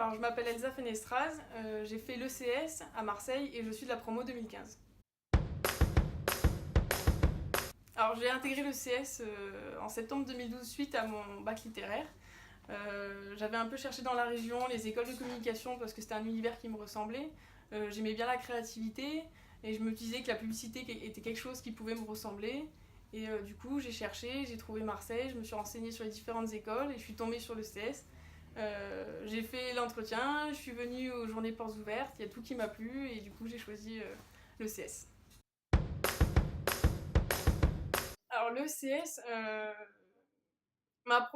Alors, je m'appelle Elsa Fenestraz, j'ai fait l'ECS à Marseille et je suis de la promo 2015. Alors, j'ai intégré l'ECS en septembre 2012 suite à mon bac littéraire. J'avais un peu cherché dans la région les écoles de communication parce que c'était un univers qui me ressemblait. J'aimais bien la créativité et je me disais que la publicité était quelque chose qui pouvait me ressembler. Et du coup, j'ai cherché, j'ai trouvé Marseille, je me suis renseignée sur les différentes écoles et je suis tombée sur l'ECS. J'ai fait l'entretien, je suis venue aux journées portes ouvertes, il y a tout qui m'a plu et du coup j'ai choisi l'ECS. Alors l'ECS m'a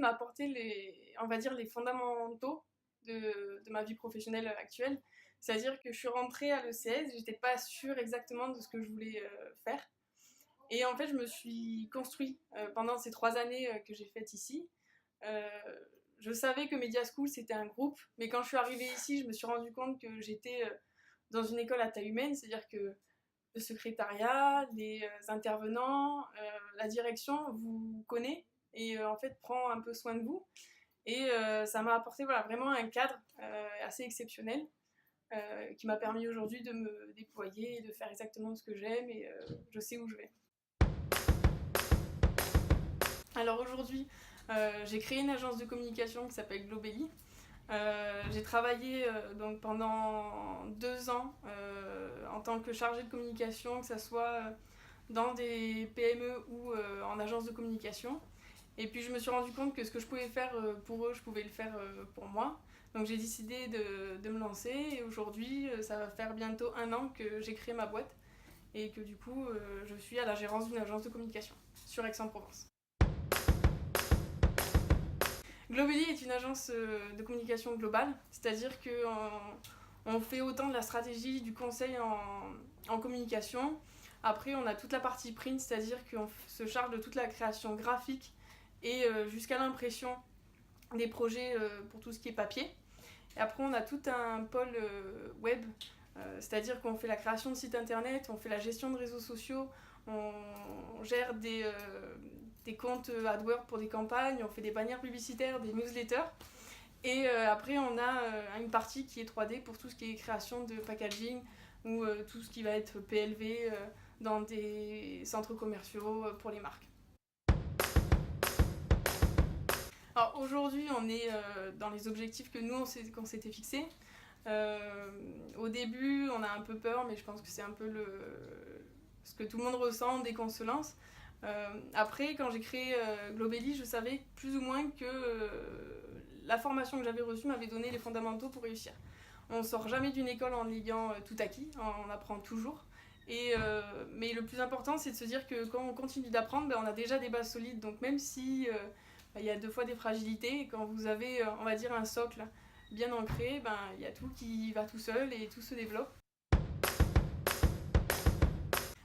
apporté on va dire les fondamentaux de ma vie professionnelle actuelle. C'est-à-dire que je suis rentrée à l'ECS, j'étais pas sûre exactement de ce que je voulais faire. Et en fait, je me suis construit pendant ces 3 années que j'ai faites ici. Euh, je savais que Media School c'était un groupe, mais quand je suis arrivée ici, je me suis rendu compte que j'étais dans une école à taille humaine, c'est-à-dire que le secrétariat, les intervenants, la direction vous connaît et en fait prend un peu soin de vous. Et ça m'a apporté voilà, vraiment un cadre assez exceptionnel qui m'a permis aujourd'hui de me déployer et de faire exactement ce que j'aime et je sais où je vais. Alors aujourd'hui, j'ai créé une agence de communication qui s'appelle Globelly. J'ai travaillé donc pendant 2 ans en tant que chargée de communication, que ce soit dans des PME ou en agence de communication. Et puis je me suis rendu compte que ce que je pouvais faire pour eux, je pouvais le faire pour moi. Donc j'ai décidé de me lancer et aujourd'hui, ça va faire bientôt 1 an que j'ai créé ma boîte et que du coup, je suis à la gérance d'une agence de communication sur Aix-en-Provence. Globally est une agence de communication globale, c'est-à-dire qu'on fait autant de la stratégie, du conseil en communication. Après, on a toute la partie print, c'est-à-dire qu'on se charge de toute la création graphique et jusqu'à l'impression des projets pour tout ce qui est papier. Et après, on a tout un pôle web, c'est-à-dire qu'on fait la création de sites internet, on fait la gestion de réseaux sociaux, on gère des comptes AdWords pour des campagnes, on fait des bannières publicitaires, des newsletters. Et après, on a une partie qui est 3D pour tout ce qui est création de packaging ou tout ce qui va être PLV dans des centres commerciaux pour les marques. Alors aujourd'hui, on est dans les objectifs que nous, qu'on s'était fixés. Au début, on a un peu peur, mais je pense que c'est un peu ce que tout le monde ressent dès qu'on se lance. Après, quand j'ai créé Globelly, je savais plus ou moins que la formation que j'avais reçue m'avait donné les fondamentaux pour réussir. On sort jamais d'une école en ayant tout acquis, on apprend toujours. Mais le plus important, c'est de se dire que quand on continue d'apprendre, on a déjà des bases solides. Donc même si il y a deux fois des fragilités, quand vous avez, on va dire, un socle bien ancré, il y a tout qui va tout seul et tout se développe.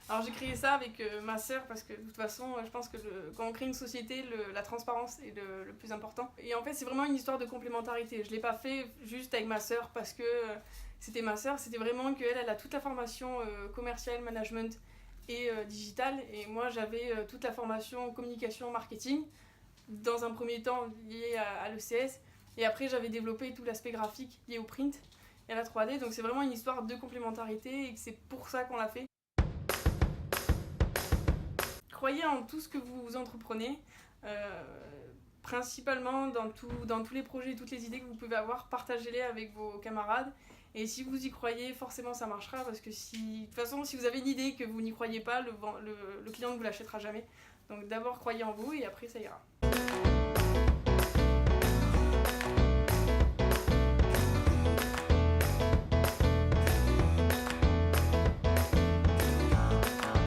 Alors j'ai créé ça avec ma sœur parce que de toute façon je pense que quand on crée une société, la transparence est le plus important. Et en fait c'est vraiment une histoire de complémentarité. Je l'ai pas fait juste avec ma sœur parce que c'était ma sœur, c'était vraiment qu'elle elle a toute la formation commerciale, management et digitale et moi j'avais toute la formation communication, marketing dans un premier temps lié à l'ECS et après j'avais développé tout l'aspect graphique lié au print et à la 3D donc c'est vraiment une histoire de complémentarité et que c'est pour ça qu'on l'a fait. Croyez en tout ce que vous entreprenez, principalement dans tous les projets et toutes les idées que vous pouvez avoir, partagez-les avec vos camarades. Et si vous y croyez, forcément ça marchera parce que de toute façon, si vous avez une idée et que vous n'y croyez pas, le client ne vous l'achètera jamais. Donc d'abord croyez en vous et après ça ira.